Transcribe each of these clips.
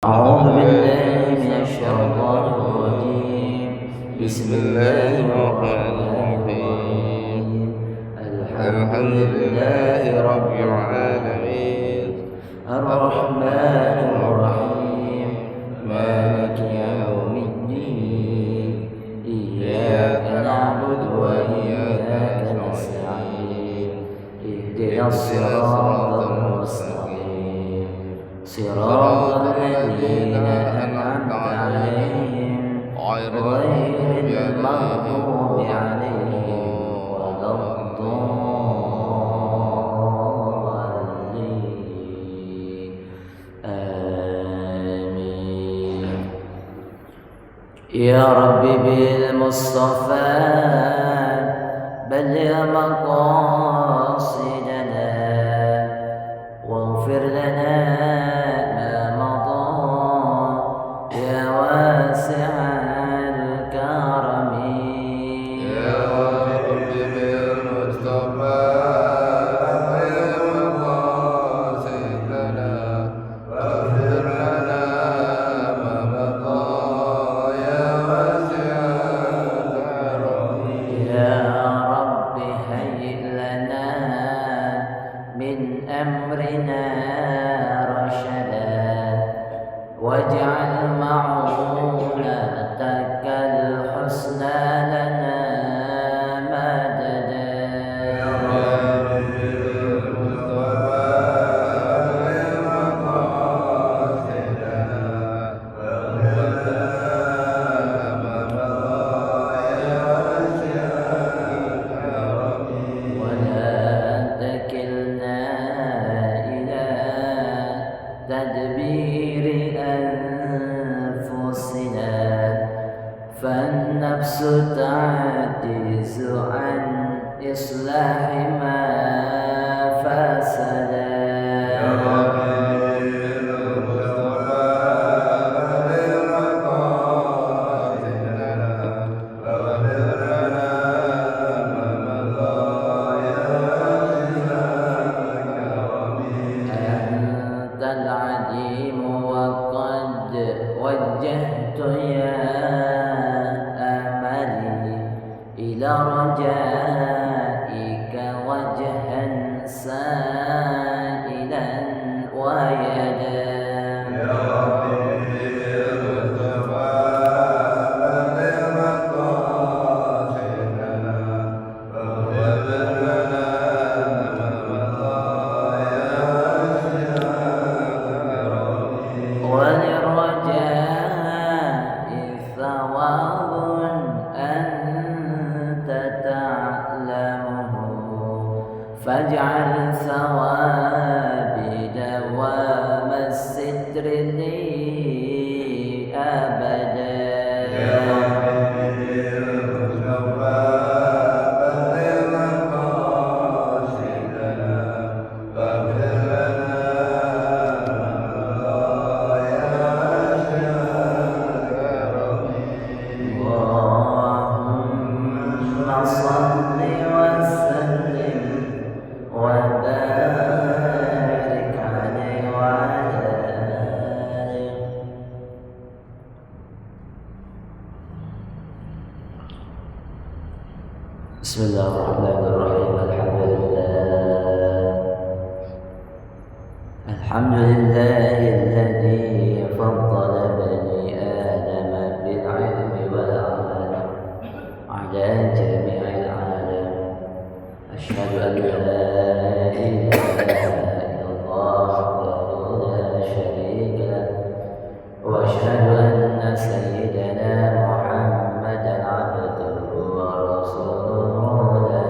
أعوذ بالله من الشيطان الرجيم. بسم الله الرحمن الرحيم. الحمد لله رب العالمين الرحمن الرحيم مالك يوم الدين إياك نعبد وإياك نستعين اهدنا الصراط المستقيم صراط الذين أنعمت عليهم غير المغضوب عليهم ولا الضالين آمين. يا رب بالمصطفى بلغ مقاصدنا واغفر لنا ما مضى يا واسع الكرم. يا رب بالمصطفى بلغ مقاصدنا واغفر لنا ما مضى يا واسع الكرم. يا رب هيئ لنا من أمرنا رشدا واجعل معونتك الحسنى لنا مددا. يا رب بالمصطفى بلغ مقاصدنا واغفر لنا ما مضى يا واسع الكرم. ولا تكلنا إلى تدبير أنفسنا فالنفس تعجز عن إصلاح ما فسدا. يا رب بالمصطفى بلغ مقاصدنا واغفر لنا ما مضى يا واسع الكرم. أنت العليم وقد وجهت يا أملي إلى رجائك وجها سائلا ويدا. يا رب بالمصطفى بلغ مقاصدنا واغفر لنا ما مضى يا واسع الكرم. وللرجاء ثواب أنت تعلمه فاجعل ثوابي دوام الستر لي أبدا. يا رب بالمصطفى بلغ مقاصدنا واغفر لنا ما مضى يا واسع الكرم. اللهم صل وسلم وبارك عليه وعلى آله. بسم الله الرحمن الرحيم. الحمد لله الذي فضل بني آدم بالعلم والعمل على جميع العالم. أشهد أن لا إله إلا الله وحده لا شريك له وأشهد أن سيدنا محمدا عبده ورسوله لا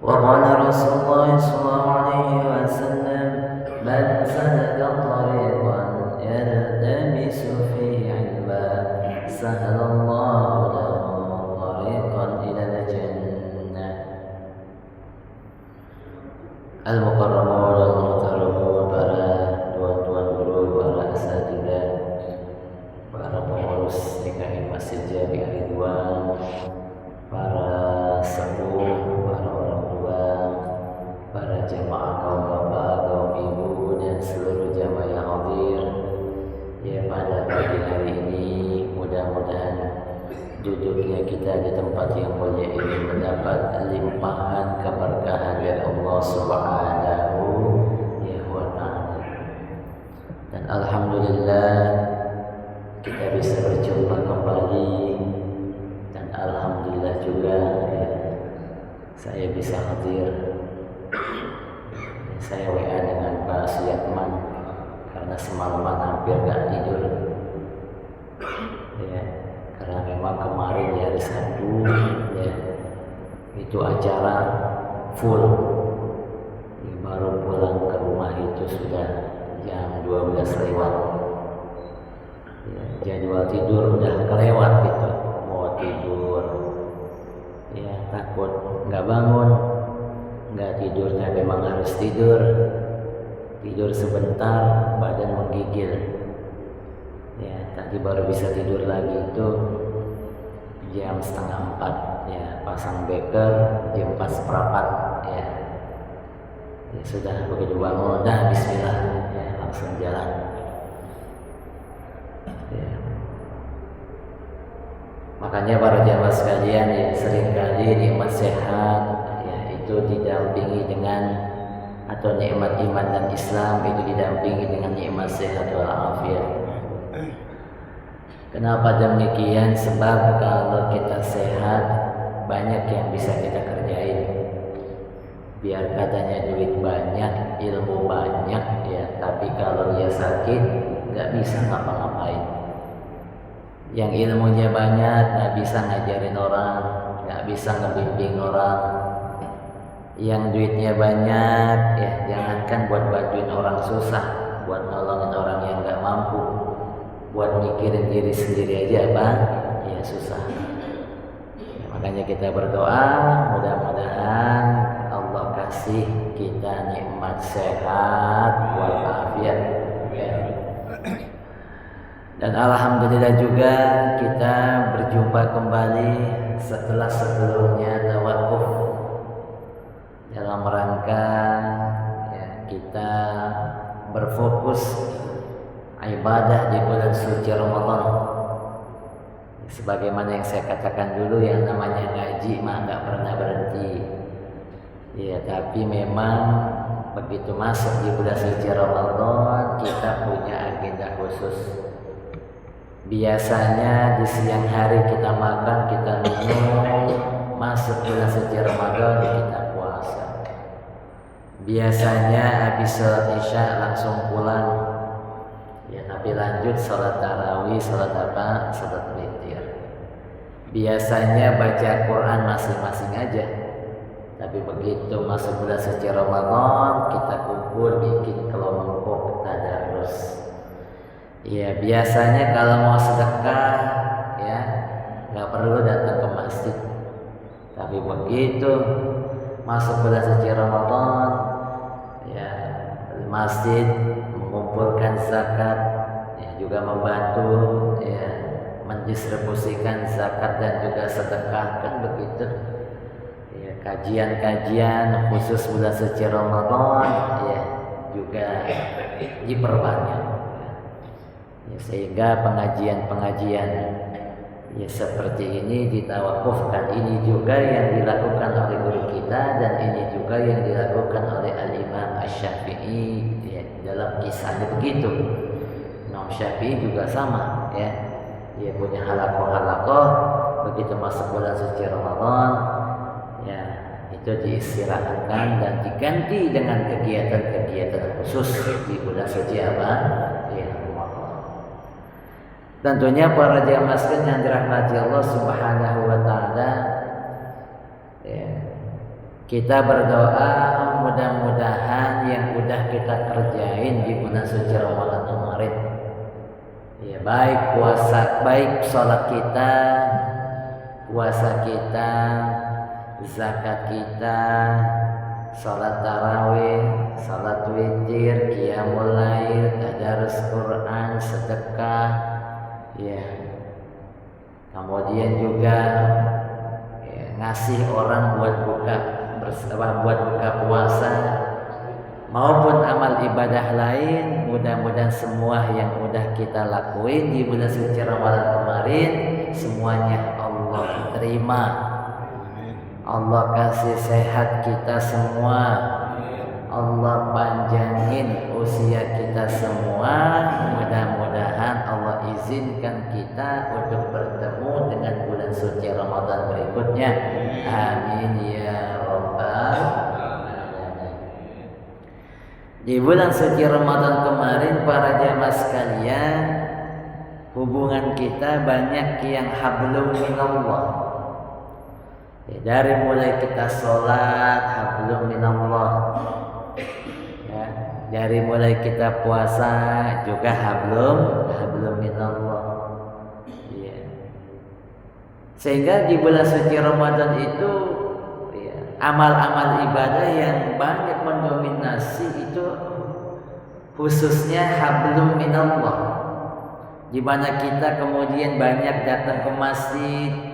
وقال رسول الله صلى الله عليه وسلم من سلك طريقا يلتمس فيه علما سهل الله له طريقا إلى الجنة. Al-Mukarramun wal-Muhtaramun, para tuan-tuan guru, para asatidzah, para pengurus DKM Masjid Jami Ridwan, para sepuh, para orang tua, para jamaah kaum bapak, kaum ibu, dan seluruh jamaah yang hadir ya pada pagi hari ini. Mudah-mudahan duduknya kita di tempat yang mulia ini mendapat limpahan keberkahan dari Allah Subhanahu wa Ta'ala. Dan alhamdulillah kita bisa berjumpa kembali, dan alhamdulillah juga ya, saya bisa hadir. Saya WA dengan Pak Suyatman karena semalaman hampir gak tidur ya, karena memang kemarin di hari Sabtu ya, itu acara full ya, baru pulang ke rumah itu sudah jam 12 lewat ya, jadwal tidur udah kelewat gitu, mau tidur ya takut nggak bangun, nggak tidurnya memang harus tidur sebentar badan menggigil ya, tadi baru bisa tidur lagi itu jam 3:30 ya, pasang beker jam 4:15 ya, ya sudah begitu bangun dah bismillah ya, langsung jalan ya. Makanya para jamaah sekalian ya, seringkali nikmat sehat ya itu didampingi dengan, atau nikmat iman dan Islam itu didampingi dengan nikmat sehat walafiat. Kenapa demikian? Sebab kalau kita sehat banyak yang bisa kita kerjain. Biar katanya duit banyak, ilmu banyak ya, tapi kalau dia sakit nggak bisa ngapa-ngapain. Yang ilmunya banyak nggak bisa ngajarin orang, nggak bisa ngebimbing orang. Yang duitnya banyak ya, jangankan buat bantuin orang susah, buat nolongin orang yang nggak mampu, buat mikirin diri sendiri aja apa ya susah ya, makanya kita berdoa mudah-mudahan Allah kasih kita nikmat sehat walafiat ya. Dan alhamdulillah juga kita berjumpa kembali setelah sebelumnya tawakuf dalam rangka ya, kita berfokus ibadah di bulan suci Ramadan. Sebagaimana yang saya katakan dulu, yang namanya ngaji mah nggak pernah berhenti. Ya, tapi memang begitu masuk di bulan suci Ramadan, kita punya agenda khusus. Biasanya di siang hari kita makan, kita minum, masuk bulan suci Ramadan kita puasa. Biasanya habis sholat isya langsung pulang. Ya, tapi lanjut sholat tarawih, sholat apa? Sholat witir. Biasanya baca Quran masing-masing aja. Tapi begitu masuk bulan suci Ramadan, kita kumpul bikin kelompok tadarus. Ya, biasanya kalau mau sedekah, ya nggak perlu datang ke masjid. Tapi begitu masuk bulan suci Ramadan, ya masjid mengumpulkan zakat, ya, juga membantu ya, mendistribusikan zakat dan juga sedekah, kan begitu ya. Kajian-kajian khusus bulan suci Ramadan ya juga diperbanyak ya, sehingga pengajian-pengajian ya seperti ini ditawakufkan. Ini juga yang dilakukan oleh guru kita, dan ini juga yang dilakukan oleh Al-Imam Asy-Syafi'i ya, dalam kisahnya begitu. Imam Syafi'i juga sama ya, dia punya halakoh-halakoh. Begitu masuk bulan suci Ramadan ya, itu diistirahatkan dan diganti dengan kegiatan-kegiatan khusus di bulan suci apa ya, tentunya para jamaah sekalian yang dirahmati Allah Subhanahu wa Ta'ala ya, Kita berdoa mudah-mudahan yang udah kita kerjain di bulan suci Ramadan kemarin, ya baik puasa, baik sholat kita, puasa kita, zakat kita, sholat tarawih, sholat witir, qiyamul lail, tadarus Quran, sedekah, ya. Kemudian juga ya, ngasih orang buat buka puasa maupun amal ibadah lain. Mudah-mudahan semua yang udah kita lakuin di bulan suci Ramadan kemarin semuanya Allah terima. Allah kasih sehat kita semua, Allah panjangin usia kita semua. Mudah-mudahan Allah izinkan kita untuk bertemu dengan bulan suci Ramadan berikutnya. Amin ya rabbal alamin. Di bulan suci Ramadan kemarin para jamaah sekalian, hubungan kita banyak yang hablum minallah. Ya, dari mulai kita sholat hablum minallah, ya, dari mulai kita puasa juga hablum minallah, ya. Sehingga di bulan suci Ramadan itu ya, amal-amal ibadah yang banyak mendominasi itu khususnya hablum minallah, di mana kita kemudian banyak datang ke masjid,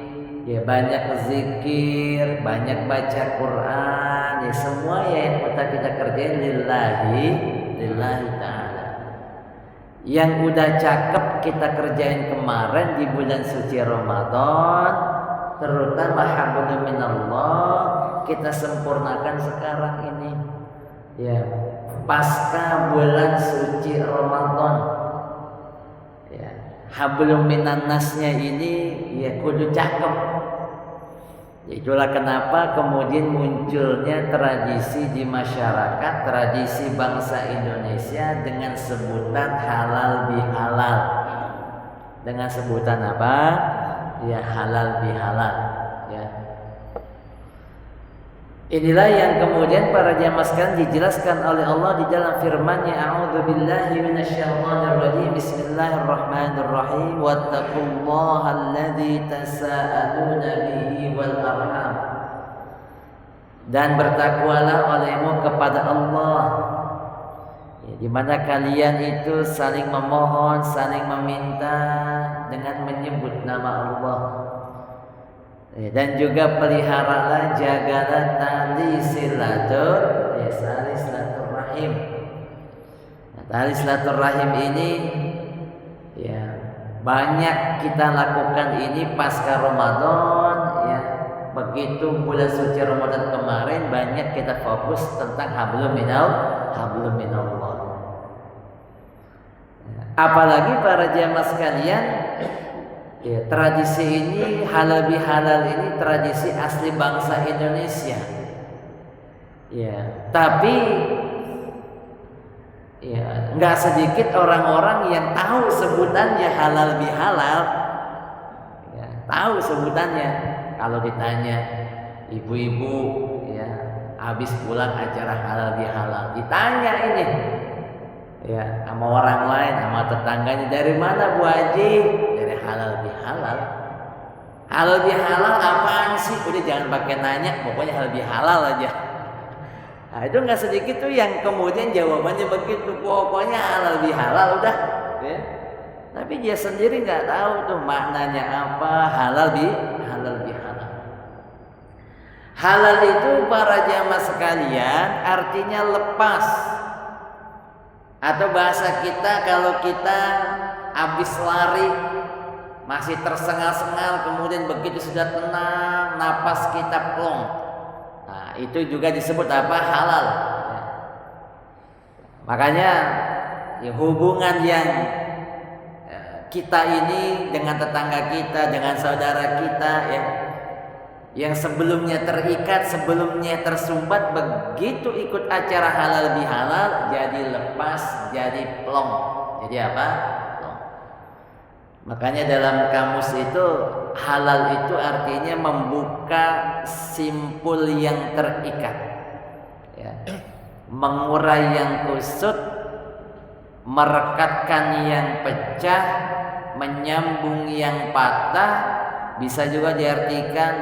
ya banyak zikir, banyak baca Quran, ya semua ya yang kita kerjain lillahi ta'ala. Yang udah cakep kita kerjain kemarin di bulan suci Ramadan, terutama hablum minallah, kita sempurnakan sekarang ini. Ya, pasca bulan suci Ramadan. Ya, hablum minannasnya ini ya kudu cakep. Itulah kenapa kemudian munculnya tradisi di masyarakat, tradisi bangsa Indonesia dengan sebutan halal bihalal. Dengan sebutan apa? Ya halal bihalal. Ya. Inilah yang kemudian para jamaah sekalian dijelaskan oleh Allah di dalam firman-Nya, a'udzubillahi minasyaitonirrajim, bismillahirrahmanirrahim, wattaqullaha alladzi tasaaluna bihi wal arham. Dan bertakwalah olehmu kepada Allah, ya, di mana kalian itu saling memohon, saling meminta dengan menyebut nama Allah. Dan juga peliharalah, jagalah tali silaturahim. Nah, tali silaturahim ini ya banyak kita lakukan ini pasca Ramadan, ya. Begitu bulan suci Ramadan kemarin banyak kita fokus tentang hablum minallah. Apalagi para jamaah sekalian, ya, tradisi ini halal bihalal ini tradisi asli bangsa Indonesia. Ya, tapi ya nggak sedikit orang-orang yang tahu sebutannya halal bihalal. Ya, tahu sebutannya. Kalau ditanya ibu-ibu, ya, habis pulang acara halal bihalal, ditanya ini, ya, sama orang lain, sama tetangganya, dari mana Bu Haji? Dari halal bihalal. Halal bihalal apaan sih? Udah jangan pakai nanya, pokoknya halal bihalal aja. Nah, itu nggak sedikit tuh yang kemudian jawabannya begitu, pokoknya halal bihalal udah. Ya. Tapi dia sendiri nggak tahu tuh maknanya apa halal bihalal. Halal itu para jamaah sekalian artinya lepas. Atau bahasa kita kalau kita habis lari masih tersengal-sengal, kemudian begitu sudah tenang napas kita plong, nah itu juga disebut apa? Halal. Ya. Makanya ya, hubungan yang kita ini dengan tetangga kita, dengan saudara kita, ya, yang sebelumnya terikat, sebelumnya tersumbat, begitu ikut acara halal bihalal jadi lepas, jadi plong. Jadi apa? Plong. Makanya dalam kamus itu halal itu artinya membuka simpul yang terikat, ya. Mengurai yang kusut, merekatkan yang pecah, menyambung yang patah, bisa juga diartikan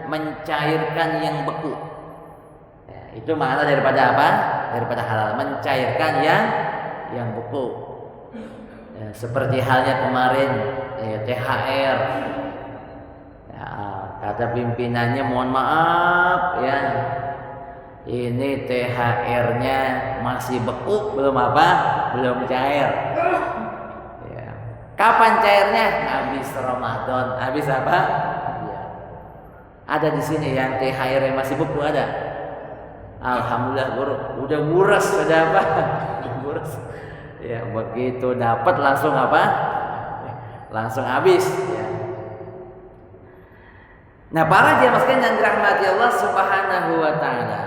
mencairkan yang beku. Ya, itu makna daripada apa? Daripada halal, mencairkan yang beku. Ya, seperti halnya kemarin ya, THR. Ya, kata pimpinannya mohon maaf ya. Ini THR-nya masih beku, belum apa? Belum cair. Ya. Kapan cairnya? Habis Ramadan. Habis apa? Ya. Ada di sini yang THR-nya masih beku ada. Alhamdulillah guru, udah nguras, sudah apa? Nguras. Ya, begitu dapat langsung apa? Langsung habis. Ya. Nah, para jemaah sekalian yang dirahmati Allah Subhanahu wa taala.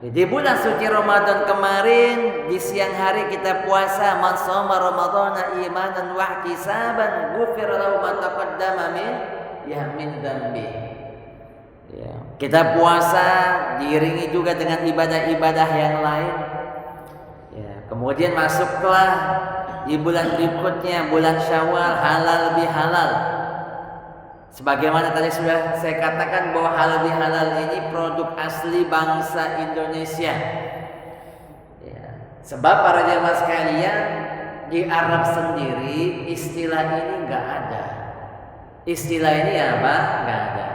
Di bulan suci Ramadan kemarin di siang hari kita puasa, man shoma ramadhana imanan wa ihtisaban ghufira lahu ma taqaddama min dzambi. Ya, kita puasa diiringi juga dengan ibadah-ibadah yang lain. Ya, kemudian masuklah di bulan berikutnya, bulan Syawal, halal bihalal. Sebagaimana tadi sudah saya katakan bahwa halal bihalal ini produk asli bangsa Indonesia. Ya, sebab para jemaah sekalian di Arab sendiri istilah ini nggak ada. Istilah ini apa? Nggak ada.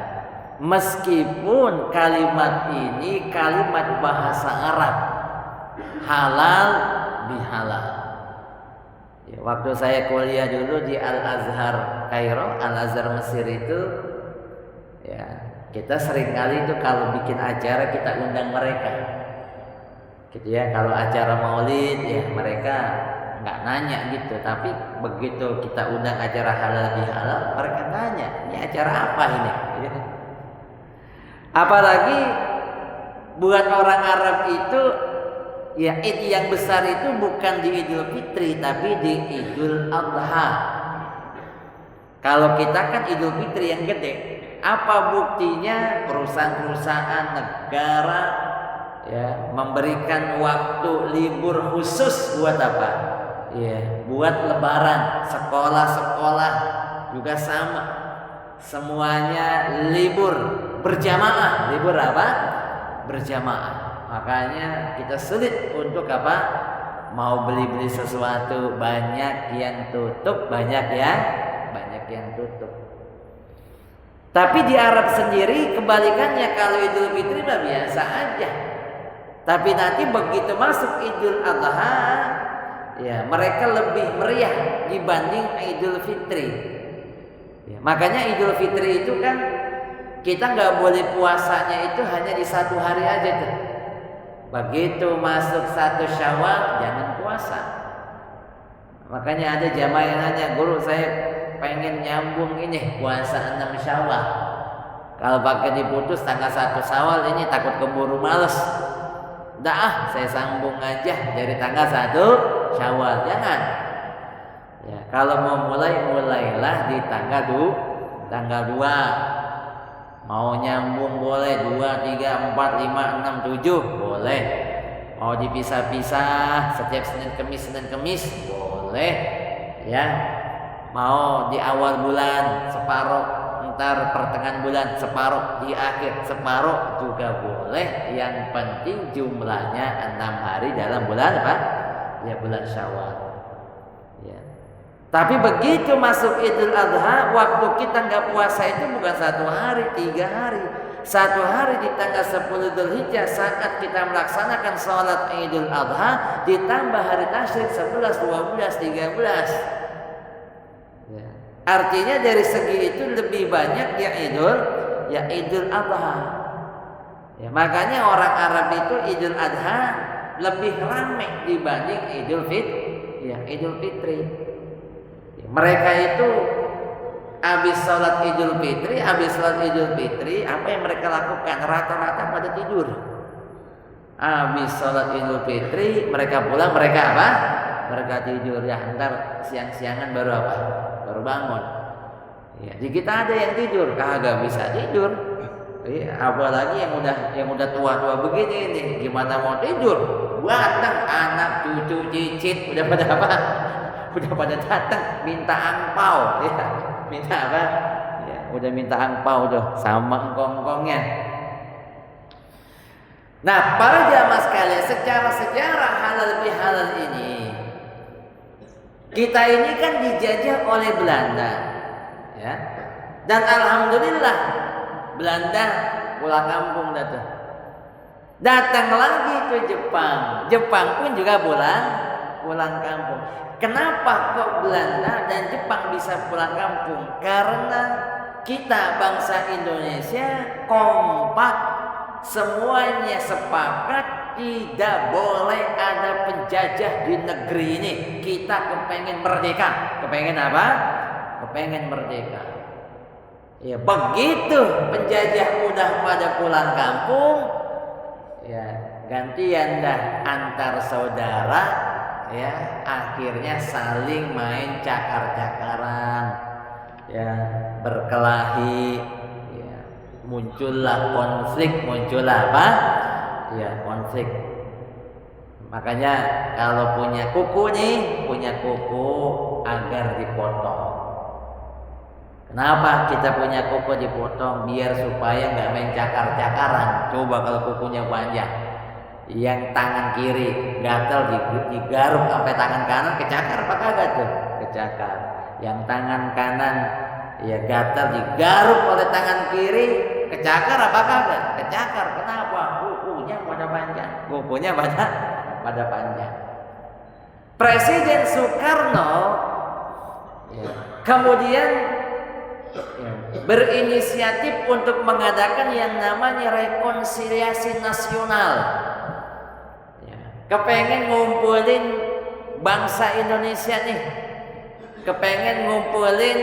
Meskipun kalimat ini kalimat bahasa Arab, halal bihalal. Ya, waktu saya kuliah dulu di Al-Azhar Kairo, Al-Azhar Mesir itu, ya kita sering kali itu kalau bikin acara kita undang mereka, gitu ya. Kalau acara maulid ya mereka nggak nanya gitu, tapi begitu kita undang acara halal bihalal, mereka tanya, ini acara apa ini? Gitu. Apalagi buat orang Arab itu. Ya, Id yang besar itu bukan di Idul Fitri tapi di Idul Adha. Kalau kita kan Idul Fitri yang gede. Apa buktinya? Perusahaan-perusahaan negara ya memberikan waktu libur khusus buat apa? Ya, buat lebaran. Sekolah-sekolah juga sama. Semuanya libur berjamaah. Libur apa? Berjamaah. Makanya kita sulit untuk apa? Mau beli-beli sesuatu, banyak yang tutup, banyak yang tutup. Tapi di Arab sendiri kebalikannya, kalau Idul Fitri mah biasa aja. Tapi nanti begitu masuk Idul Adha, ya mereka lebih meriah dibanding Idul Fitri. Ya, makanya Idul Fitri itu kan kita nggak boleh puasanya itu hanya di satu hari aja tuh. Begitu masuk 1 Syawal jangan puasa. Makanya ada jamaah yang nanya, guru saya pengen nyambung ini puasa 6 Syawal. Kalau pakai diputus tanggal 1 Syawal ini takut keburu males. Dah saya sambung aja dari tanggal 1 Syawal. Jangan. Ya, kalau mau mulailah di tanggal 2. Mau nyambung boleh 2, 3, 4, 5, 6, 7 boleh. Mau dipisah-pisah setiap Senin Kemis boleh. Ya. Mau di awal bulan separuh, ntar pertengahan bulan separuh, di akhir separuh juga boleh. Yang penting jumlahnya 6 hari dalam bulan apa? Ya bulan Syawal. Ya. Tapi begitu masuk Idul Adha, waktu kita nggak puasa itu bukan 1 hari, 3 hari. 1 hari di tanggal 10 Dzulhijjah saat kita melaksanakan sholat Idul Adha, ditambah hari tasyrik 11, 12, 13. Ya. Artinya dari segi itu lebih banyak ya Idul Adha. Ya, makanya orang Arab itu Idul Adha lebih ramai dibanding Idul Fitri. Mereka itu habis sholat Idul Fitri, apa yang mereka lakukan? Rata-rata pada tidur. Habis sholat Idul Fitri, mereka pulang, mereka apa? Mereka tidur. Ya, ntar siang-siangan baru apa? baru bangun. Ya, di kita ada yang tidur kagak bisa tidur. Ya, apalagi yang udah tua-tua begini nih, gimana mau tidur? Datang anak, cucu, cicit udah pada apa? Udah pada datang minta angpau, ya. Minta apa? Ya, udah minta angpau tuh sama engkong-engkongnya. Nah, para jamaah sekalian, secara sejarah halal bihalal ini, kita ini kan dijajah oleh Belanda, ya. Dan alhamdulillah Belanda pulang kampung datang lagi ke Jepang. Jepang pun juga pulang kampung. Kenapa kok Belanda dan Jepang bisa pulang kampung? Karena kita bangsa Indonesia kompak, semuanya sepakat tidak boleh ada penjajah di negeri ini. Kita kepengen merdeka. Kepengen apa? Kepengen merdeka. Ya begitu penjajah udah pada pulang kampung, ya gantian dah antar saudara, ya akhirnya saling main cakar-cakaran, ya berkelahi, ya muncullah konflik, muncullah apa? Ya konflik. Makanya kalau punya kuku nih, punya kuku agar dipotong. Kenapa kita punya kuku dipotong? Biar supaya nggak main cakar-cakaran. Coba kalau kukunya panjang, yang tangan kiri gatal digaruk sampai tangan kanan, kecakar apa kagak tuh? Kecakar. Yang tangan kanan ya gatal digaruk oleh tangan kiri, kecakar apa kagak? Kecakar. Kenapa? Kukunya pada panjang. Kukunya pada panjang. Presiden Soekarno ya, kemudian berinisiatif untuk mengadakan yang namanya rekonsiliasi nasional. Ya, kepengen ngumpulin bangsa Indonesia nih, kepengen ngumpulin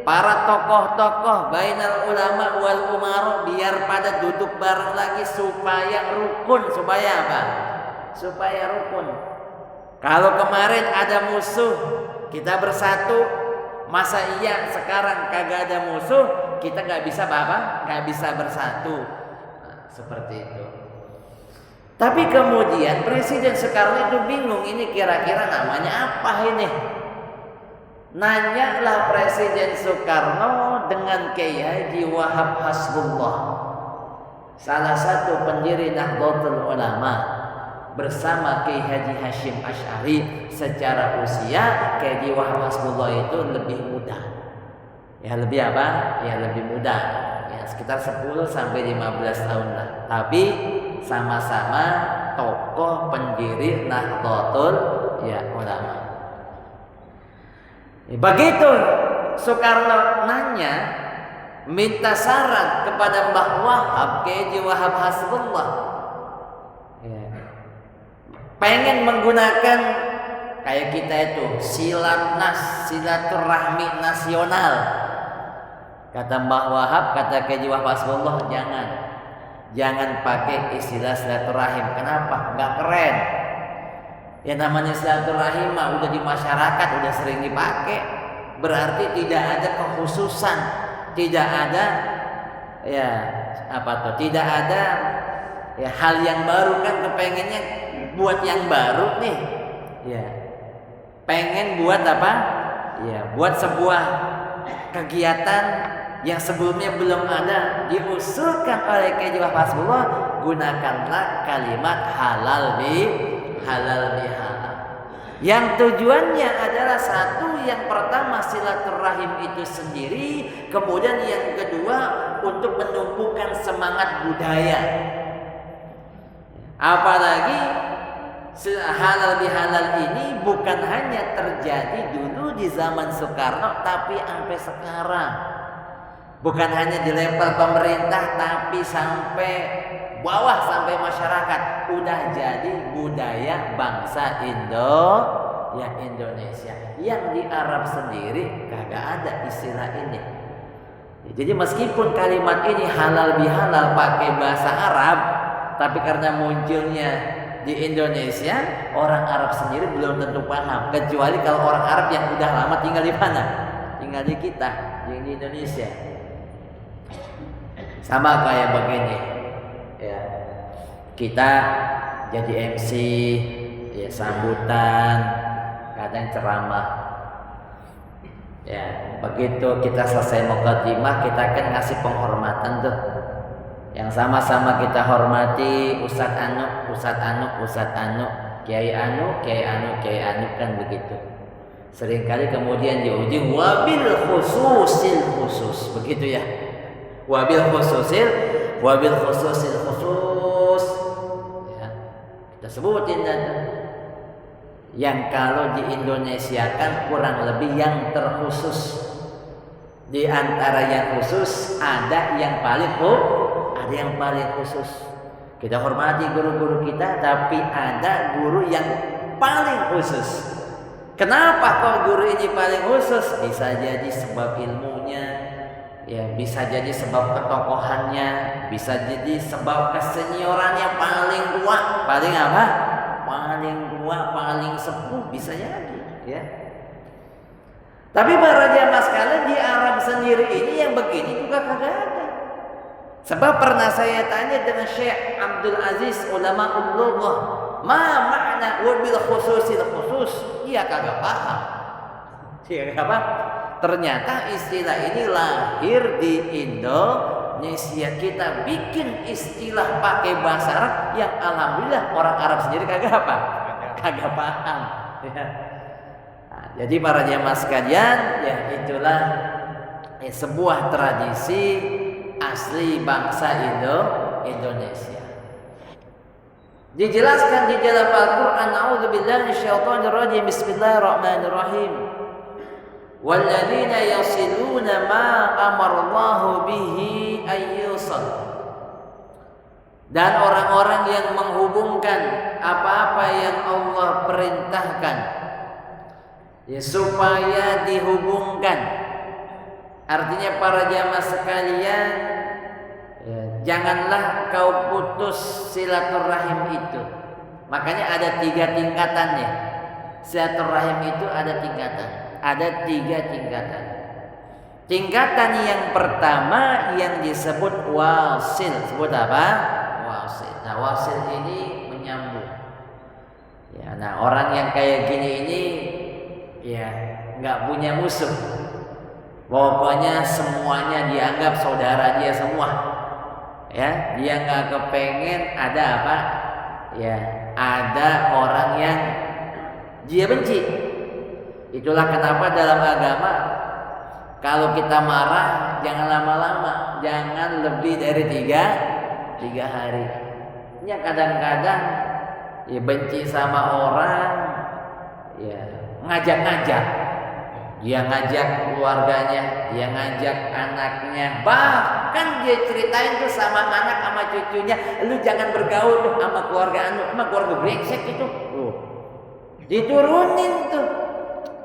para tokoh-tokoh bainal ulama wal umaro biar pada duduk bareng lagi supaya rukun. Supaya apa? Supaya rukun. Kalau kemarin ada musuh, kita bersatu. Masa iya sekarang kagak ada musuh, kita nggak bisa apa? Nggak bisa bersatu. Nah, seperti itu. Tapi kemudian Presiden Soekarno itu bingung, ini kira-kira namanya apa ini? Nanyalah Presiden Soekarno dengan Kiai Haji Wahab Hasbullah, salah satu pendiri Nahdlatul Ulama, bersama Kiai Haji Hashim Asy'ari. Secara usia Kiai Haji Wahab Hasbullah itu lebih muda. Ya lebih apa? Ya lebih muda. Ya sekitar 10 sampai 15 tahun lah. Tapi sama-sama tokoh pendiri Nahdlatul ya Ulama. Ya, begitu Soekarno nanya, minta saran kepada Mbah Wahab, Kiai Haji Wahab Hasbullah. Ya. Pengen menggunakan kayak kita itu silaturahmi nasional. Kata Mbah Wahab, kata Kiai Wahab Hasbullah, jangan pakai istilah silaturahim. Kenapa? Nggak keren. Ya namanya silaturahim mah udah di masyarakat udah sering dipakai. Berarti tidak ada kekhususan, tidak ada ya apa tuh? Tidak ada ya hal yang baru, kan kepengennya buat yang baru nih. Ya. Pengen buat apa? Ya, buat sebuah kegiatan yang sebelumnya belum ada, diusulkan oleh Kiai Wahab Hasbullah, gunakanlah kalimat halal bihalal. Yang tujuannya adalah satu, yang pertama silaturahim itu sendiri, kemudian yang kedua untuk menumbuhkan semangat budaya. Apalagi halal bihalal ini bukan hanya terjadi dulu di zaman Soekarno, tapi sampai sekarang. Bukan hanya di level pemerintah, tapi sampai bawah, sampai masyarakat. Udah jadi budaya bangsa Indonesia. Yang di Arab sendiri kagak ada istilah ini. Jadi meskipun kalimat ini halal bihalal pakai bahasa Arab, tapi karena munculnya di Indonesia, orang Arab sendiri belum tentu paham. Kecuali kalau orang Arab yang udah lama tinggal di mana? tinggal di kita di Indonesia. Sama kayak begini, ya kita jadi MC, ya sambutan, kadang ceramah. Ya begitu kita selesai mukadimah, kita kan ngasih penghormatan tuh. Yang sama-sama kita hormati Ustadz Anu, Ustadz Anu, Ustadz Anu, Kiai Anu, Kiai Anu, Kiai Anu, kan begitu. Seringkali kemudian di ujung wabil khususil khusus, begitu ya. Wabil khususil khusus. Ya, kita sebutin dan yang kalau di Indonesia kan kurang lebih yang terkhusus. Di antara yang khusus ada yang paling khusus. Kita hormati guru-guru kita, tapi ada guru yang paling khusus. Kenapa kok guru ini paling khusus? Bisa jadi sebab ilmunya, ya bisa jadi sebab ketokohannya, bisa jadi sebab keseniorannya paling tua, paling sepuh, bisa jadi, ya. Tapi para jamaah sekalian, di Arab sendiri ini yang begini juga kagak ada. Sebab pernah saya tanya dengan Syekh Abdul Aziz ulama ulugah, ma makna wabil khususil khusus? Dia kagak paham. Ternyata istilah ini lahir di Indonesia. Kita bikin istilah pakai bahasa Arab yang alhamdulillah orang Arab sendiri kagak paham. Ya. Nah, jadi para jamaah sekalian, ya itulah sebuah tradisi asli bangsa Indonesia. Dijelaskan di dalam Al-Qur'an, a'udzubillahi minasyaitonir rajim, bismillahirrahmanirrahim. Walladzina yasiluna ma amarallahu bihi ayyusal. Dan orang-orang yang menghubungkan apa-apa yang Allah perintahkan, ya, supaya dihubungkan. Artinya para jamaah sekalian, ya, janganlah kau putus silaturahim itu. Makanya ada 3 tingkatannya. Silaturahim itu ada tingkatan. Ada 3 tingkatan. Tingkatan yang pertama yang disebut wasil. Sebut apa? Wasil. Nah, wasil ini menyambung. Ya, nah orang yang kayak gini ini, ya nggak punya musuh. Pokoknya semuanya dianggap saudara dia semua. Ya, dia nggak kepengen ada apa? Ya, ada orang yang dia benci. Itulah kenapa dalam agama kalau kita marah jangan lama-lama, jangan lebih dari 3 hari. Ya kadang-kadang ya benci sama orang, ya ngajak-ngajak. Dia ngajak keluarganya, dia ngajak anaknya, bahkan dia ceritain tuh sama anak sama cucunya, lu jangan bergaul tuh sama keluarga anu, sama keluarga brengsek itu. Diturunin tuh.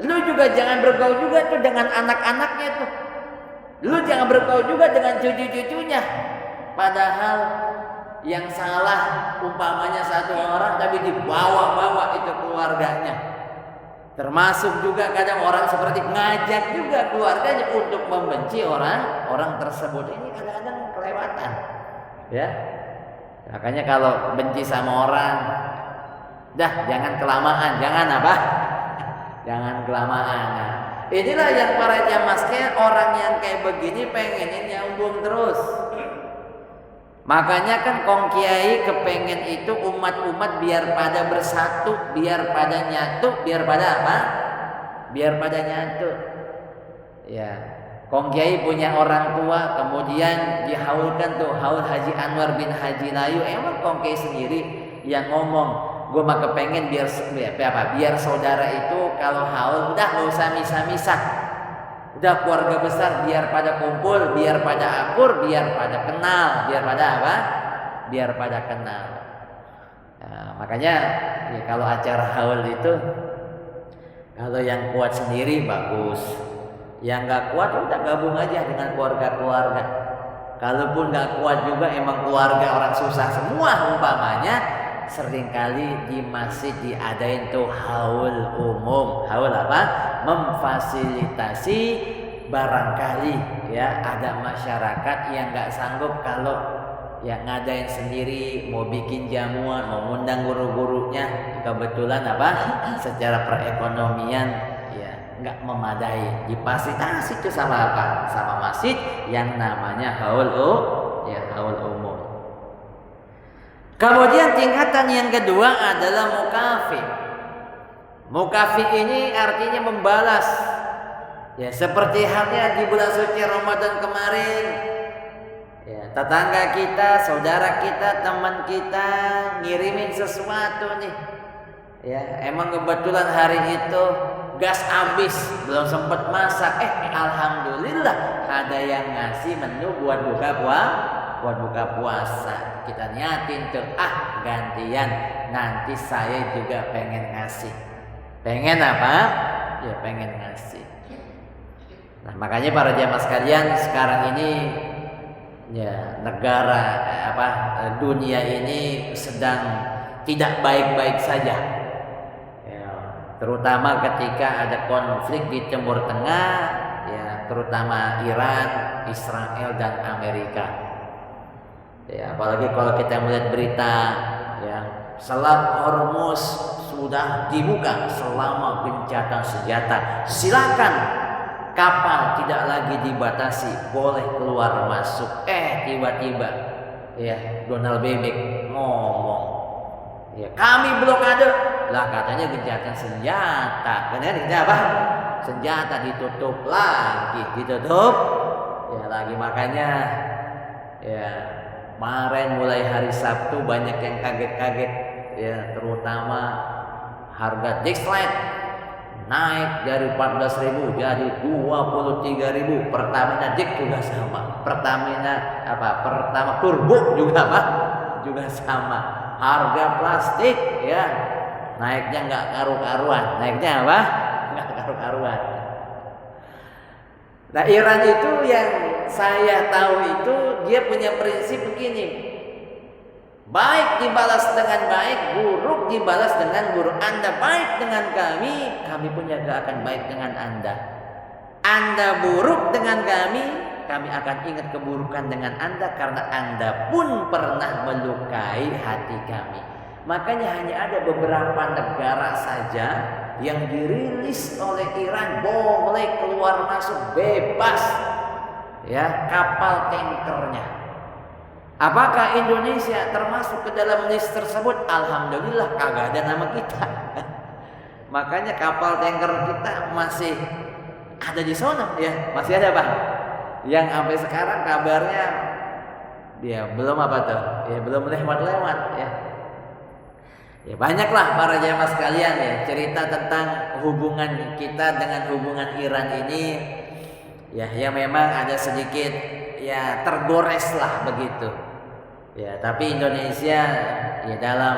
Lu juga jangan bergaul juga tuh dengan anak-anaknya tuh. Lu jangan bergaul juga dengan cucu-cucunya. Padahal yang salah umpamanya satu orang, tapi dibawa-bawa itu keluarganya. Termasuk juga kadang orang seperti ngajak juga keluarganya untuk membenci orang tersebut. Ini kadang-kadang kelewatan, ya. Makanya kalau benci sama orang, dah jangan kelamaan, jangan apa? Jangan kelamaan. Nah, inilah yang para jamaah sekalian, orang yang kayak begini pengenin nyambung terus. Makanya kan Kong Kiai kepengen itu umat-umat biar pada bersatu, biar pada nyatu, biar pada apa? Biar pada nyatu. Ya, Kong Kiai punya orang tua, kemudian dihaulkan tuh haul Haji Anwar bin Haji Layu. Emang Kong Kiai sendiri yang ngomong, gue mah kepengen biar saudara itu kalau haul udah gak usah misah-misah. Udah keluarga besar biar pada kumpul, biar pada akur, biar pada kenal, biar pada apa? Biar pada kenal. Nah, makanya ya, kalau acara haul itu, kalau yang kuat sendiri bagus, yang nggak kuat udah gabung aja dengan keluarga-keluarga. Kalaupun nggak kuat juga emang keluarga orang susah semua umpamanya, seringkali di masjid diadain tuh haul umum. Haul apa? Memfasilitasi barangkali ya ada masyarakat yang nggak sanggup kalau ya ngadain sendiri, mau bikin jamuan, mau ngundang guru-gurunya, kebetulan secara perekonomian ya nggak memadai, difasilitasi itu sama sama masjid yang namanya haul umum. Kemudian tingkatan yang kedua adalah mukafi. Mukafi ini artinya membalas. Ya, seperti halnya di bulan suci Ramadan kemarin. Ya, tetangga kita, saudara kita, teman kita ngirimin sesuatu nih. Ya, emang kebetulan hari itu gas habis, belum sempat masak. Alhamdulillah ada yang ngasih menu buat buka puasa. Kita niatin tuh, gantian nanti saya juga pengen ngasih. Pengen apa? Ya pengen ngasih. Nah, makanya para jamaah sekalian, sekarang ini ya negara dunia ini sedang tidak baik-baik saja. Ya, terutama ketika ada konflik di Timur Tengah, ya terutama Iran, Israel dan Amerika. Ya, apalagi kalau kita melihat berita ya Selat Hormuz sudah dibuka selama gencatan senjata. Silakan kapal tidak lagi dibatasi, boleh keluar masuk. Tiba-tiba ya Donald Bebek ngomong, ya kami blokade. Lah katanya gencatan senjata. Benar apa? Senjata ditutup lagi, ya lagi. Makanya ya kemarin mulai hari Sabtu banyak yang kaget-kaget ya, terutama harga Dexlite naik dari 14.000 jadi 23.000. Pertamina Dex juga sama. Pertamina Pertama Turbo juga sama. Harga plastik ya naiknya nggak karu-karuan. Naiknya nggak karu-karuan. Nah, Iran itu yang saya tahu itu dia punya prinsip begini. Baik dibalas dengan baik, buruk dibalas dengan buruk. Anda baik dengan kami pun juga akan baik dengan Anda. Anda buruk dengan kami akan ingat keburukan dengan Anda karena Anda pun pernah melukai hati kami. Makanya hanya ada beberapa negara saja yang dirilis oleh Iran boleh keluar masuk bebas ya kapal tankernya. Apakah Indonesia termasuk ke dalam list tersebut? Alhamdulillah kagak ada nama kita. Makanya kapal tanker kita masih ada di sana ya, masih ada yang sampai sekarang kabarnya dia belum belum lewat ya. Ya banyaklah para jamaah sekalian ya cerita tentang hubungan kita dengan hubungan Iran ini ya yang memang ada sedikit ya tergores lah begitu. Ya, tapi Indonesia ya dalam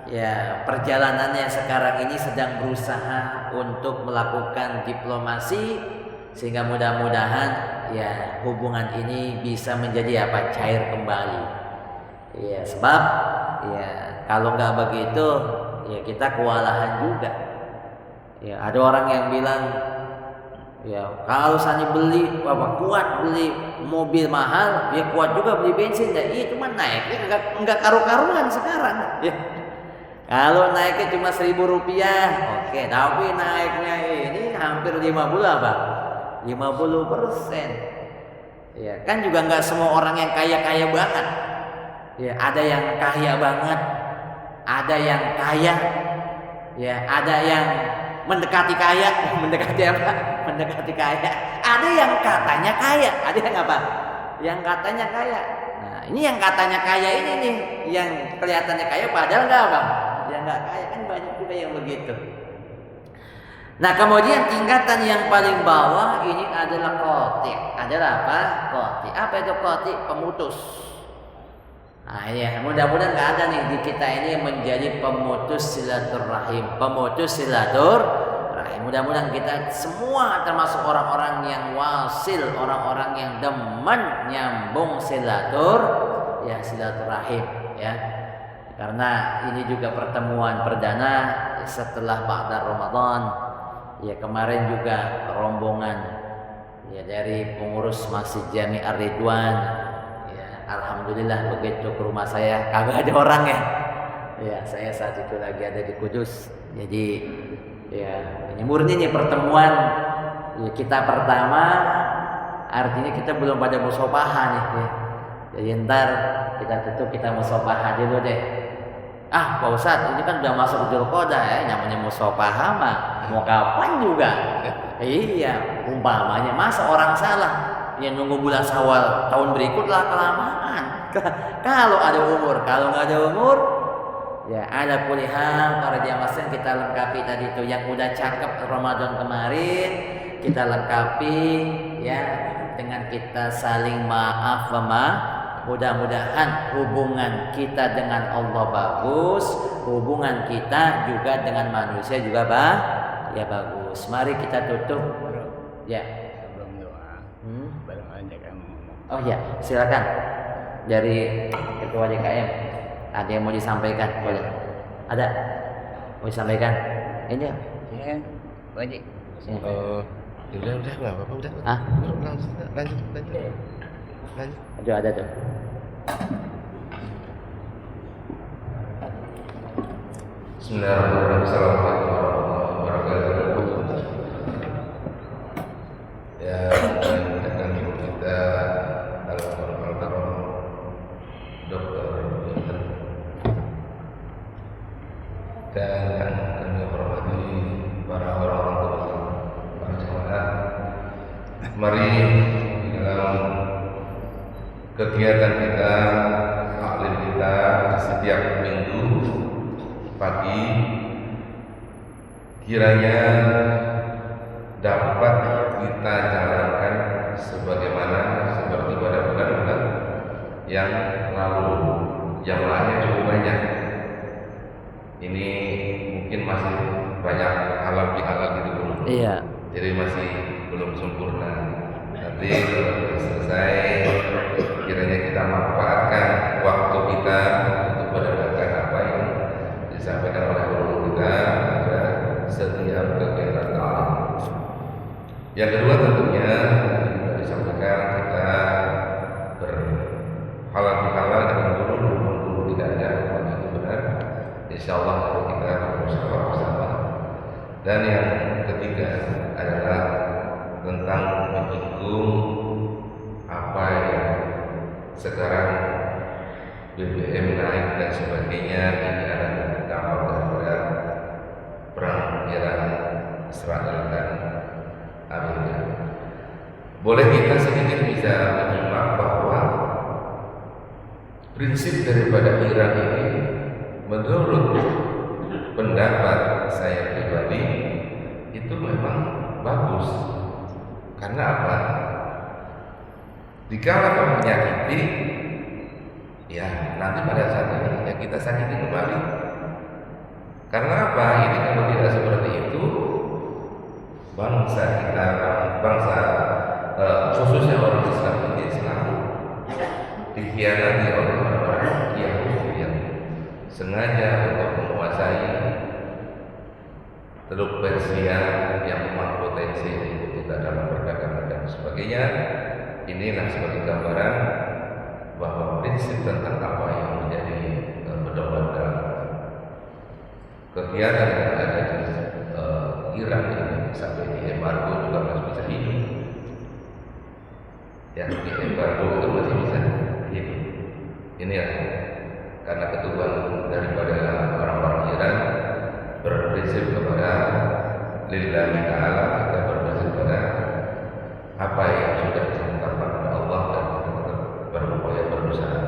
ya perjalanannya sekarang ini sedang berusaha untuk melakukan diplomasi sehingga mudah-mudahan ya hubungan ini bisa menjadi cair kembali. Ya, sebab ya kalau nggak begitu ya kita kewalahan juga. Ya, ada orang yang bilang ya kalau saya kuat beli mobil mahal, ya kuat juga beli bensin. Ya itu mah naiknya enggak karu-karuan sekarang. Ya. Kalau naiknya cuma Rp1.000, oke, tapi naiknya ini hampir 50%. Ya, kan juga enggak semua orang yang kaya banget. Ya, ada yang kaya banget, ada yang kaya. Ya, ada yang mendekati kaya. Mendekati kaya. Ada yang katanya kaya, ada yang yang katanya kaya. Nah, ini yang katanya kaya ini nih, yang kelihatannya kaya padahal yang nggak kaya, kan banyak juga yang begitu. Nah, kemudian tingkatan yang paling bawah ini adalah qati'. Adalah qati'. Apa itu qati'? Pemutus. Nah, ya, mudah-mudahan nggak ada nih di kita ini yang menjadi pemutus silaturahim. Mudah-mudahan kita semua termasuk orang-orang yang wasil, orang-orang yang demen nyambung silaturahim ya. Karena ini juga pertemuan perdana setelah ba'da Ramadan. Ya, kemarin juga rombongan ya dari pengurus Masjid Jami Ar-Ridwan. Ya, alhamdulillah begitu ke rumah saya kagak ada orang ya. Ya, saya saat itu lagi ada di Kudus. Jadi ya ini murni nih pertemuan ya, kita pertama, artinya kita belum pada musafaha nih ya. Jadi ntar kita tutup, kita musafaha dulu deh. Ah Pak Ustadz, ini kan udah masuk Dzulqa'dah ya, namanya musafaha mah mau kapan juga. Iya, umpamanya masa orang salah ya nunggu bulan Syawal tahun berikutlah kelamaan. Kalau ada umur, kalau nggak ada umur ya ada pilihan para jamaah kita lengkapi tadi itu yang udah cakep Ramadan kemarin, kita lengkapi ya dengan kita saling maaf mudah-mudahan hubungan kita dengan Allah bagus, hubungan kita juga dengan manusia juga bagus. Mari kita tutup ya. Sebelum doa, bareng aja kamu ngomong. Oh ya, silakan dari Ketua DKM. Ada yang mau disampaikan? Boleh. Ada? Mau disampaikan? Ini ya? Ya, wajib. Udah nggak apa-apa udah. Ah? Lanjut. Aduh, ada tuh. Bismillahirrahmanirrahim. Assalamualaikum warahmatullahi wabarakatuh. Ya, dengan kita Al-Mukarram Dr. Yunus dan yang kami hormati para orang tua, para jemaah. Mari di dalam kegiatan kita, taklim kita setiap minggu pagi kiranya dapat kita jalankan sebagaimana seperti pada bulan-bulan yang lalu, yang lainnya cukup banyak. Ini mungkin masih banyak halal bihalal gitu belum. Iya. Jadi masih belum sempurna. Nanti kalau selesai, kiranya kita manfaatkan waktu kita untuk mendengarkan apa yang disampaikan oleh guru kita pada setiap kegiatan ta'lim. Yang kedua tentunya sudah disampaikan kita berhalal bihalal dengan guru tidak ada kalau itu benar. Insyaallah kita berusaha bersama. Dan yang ketiga adalah tentang menyinggung apa yang sekarang BBM naik dan sebagainya, ini adalah dampak daripada perang Iran Israel dan Amerika. Boleh kita sedikit bisa menyimak bahwa prinsip daripada Iran ini menurut pendapat saya pribadi itu memang bagus. Karena apa? Dikala kamu menyakiti, ya nanti pada saat ini ya kita sakiti kembali. Karena apa? Ini kalau tidak seperti itu, bangsa kita, bangsa khususnya orang Islam ini selalu dikhianati oleh orang-orang Yahudi yang sengaja untuk menguasai Teluk Persia yang memang potensi untuk kita dalam perdagangan dan sebagainya. Inilah sebagai gambaran bahwa prinsip tentang apa yang menjadi pedoman dalam kegiatan yang ada di Iran ini sampai di embargo juga masih bisa hidup. Ya, di embargo itu masih bisa hidup. Inilah karena ketuhan daripada orang-orang Iran berprinsip kepada lillahi ta'ala, kita berprinsip kepada apa yang sudah ditetapkan oleh Allah dan kita berupaya berusaha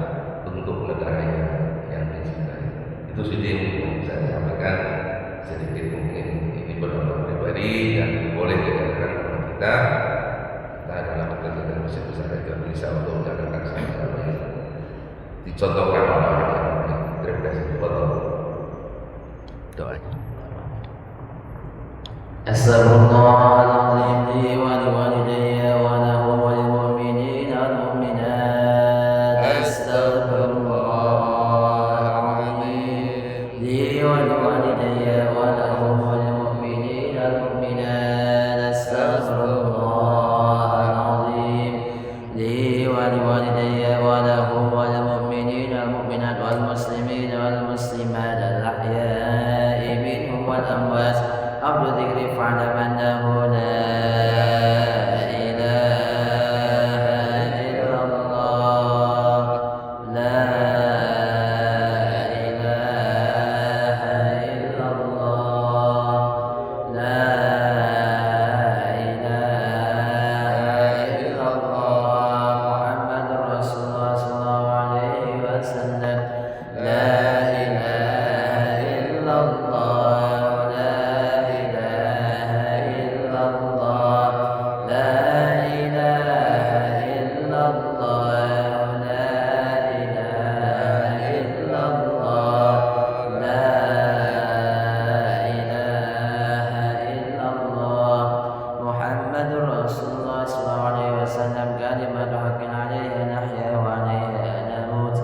untuk negaranya yang dicintai. Itu saja yang bisa saya sampaikan sedikit, mungkin ini pendapat pribadi yang boleh dikatakan oleh kita. Kita adalah kegiatan besar itu bisa untuk menjalankan sama-sama yang dicontohkan oleh orang yang baik. Terima kasih. Doa. Astagfirullahaladzim li wa liwalidayya wa lahu wa lilmu'minina wal mu'minat. Astagfirullahaladzim li wa liwalidayya wa lahu wa lilmu'minina wal mu'minat. Astagfirullahaladzim على الأحياء منهم والأموات أرجو ذكري فاعلم أنه لا إله إلا الله لا إله إلا الله لا إله إلا الله محمد رسول الله صلى الله عليه وسلم لا إله إلا الله لا إله إلا الله لا إله إلا الله لا إله إلا الله لا إله إلا الله محمد رسول الله صلى الله عليه وسلم كلمة حق عليها نحيا وعليها نموت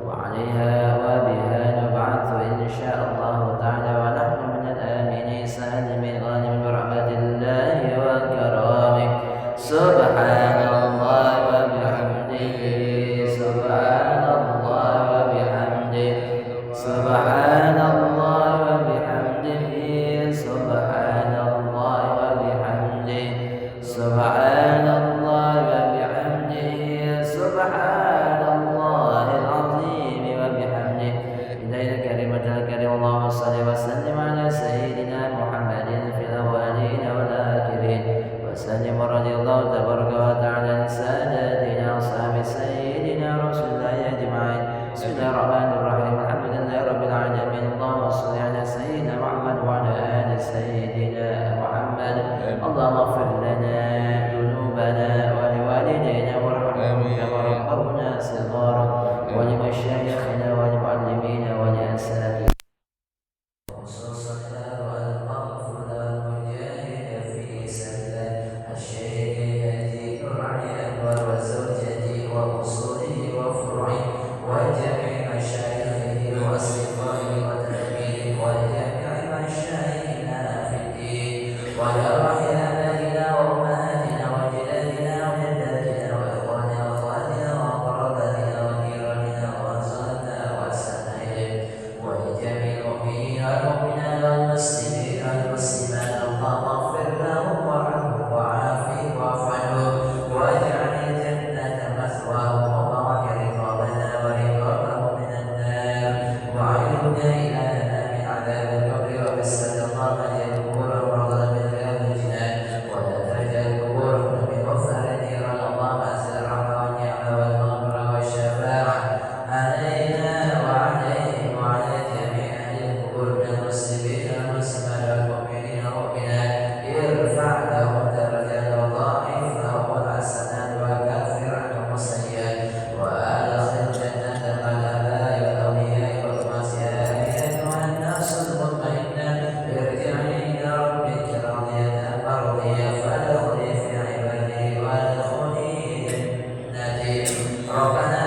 وعليها وبها نبعث إن شاء الله تعالى ونحن من الآمنين سالمين غانم برحمة الله وكرامه سبحان الله وبحمده سبحان الله وبحمده سبحان الله وبحمده سبحان الله وبحمده سبحان الله وبحمده سبحان الله العظيم وبحمده إليك كلمة الكريم اللهم صل وسلم على سيدنا محمد في الأولين والآخرين وسلم رضي الله تبارك وتعالى عن ساداتنا أصحاب سيدنا رسول الله أجمعين بسم الله الرحمن الرحيم الحمد لله رب العالمين اللهم صل على سيدنا محمد وعلى آل سيدنا محمد اللهم اغفر لنا ذنوبنا ولوالدينا وارحمهم كما ربونا صغارا ولمشايخنا ولمعلمينا ولأساتذتنا خصوصا والمغفور المجاهد في سبيل الشيخ يهدي نورعي أنور وزوجته وأصوله وفروعه وجميع مشايخه وأصدقائه وتلاميذه وجميع مشايخنا في الدين وأرواح آبائنا وأمهاتنا وجداتنا وجداتنا وإخواننا وأخواتنا وقراباتنا وجيراننا وأنصارنا وأساتذتنا ولجميع المؤمنين والمؤمنات والمسلمين والمسلمات اللهم اغفر لهم وارحمهم وعافهم واعف عنهم واجعل الجنة مثواهم وبارك رقابنا ورقابهم من النار وعيدنا إلهنا من عذاب القبر وبسد اللهم اجعل قبورهم روضة من رياض الجنان ولا تجعل قبورهم من غفر نيران اللهم أنزل الرحمة والنعمة والمغفرة والشفاعة علينا وعليهم وعلى جميع أهل القبور من المسلمين والمسلمات والمؤمنين والمؤمنات ارفع لهم درجات وضاعف لهم الحسنات وكفر عنهم السيئات وأدخل الجنة مع الآباء والأولياء والأمسياء أيتها النفس المطمئنة ارجعي إلى ربك راضية مرضية فادخلي في عبادي وادخلي جنتي ربنا